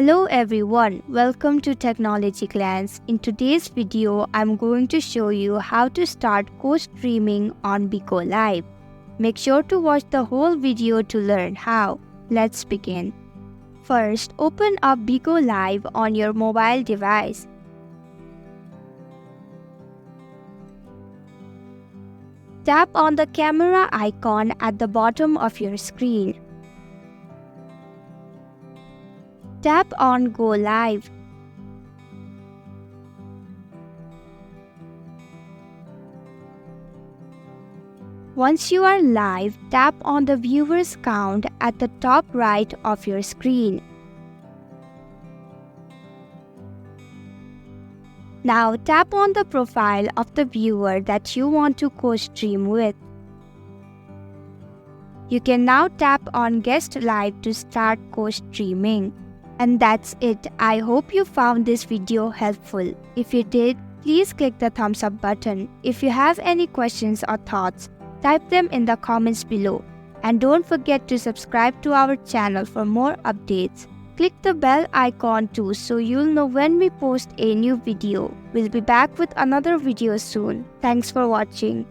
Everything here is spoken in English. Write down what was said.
Hello everyone, welcome to Technology Glance. In today's video, I'm going to show you how to start co-streaming on Bigo Live. Make sure to watch the whole video to learn how. Let's begin. First, open up Bigo Live on your mobile device. Tap on the camera icon at the bottom of your screen. Tap on Go Live. Once you are live, tap on the viewer's count at the top right of your screen. Now tap on the profile of the viewer that you want to co-stream with. You can now tap on Guest Live to start co-streaming. And that's it. I hope you found this video helpful. If you did, please click the thumbs up button. If you have any questions or thoughts, type them in the comments below. And don't forget to subscribe to our channel for more updates. Click the bell icon too so you'll know when we post a new video. We'll be back with another video soon. Thanks for watching.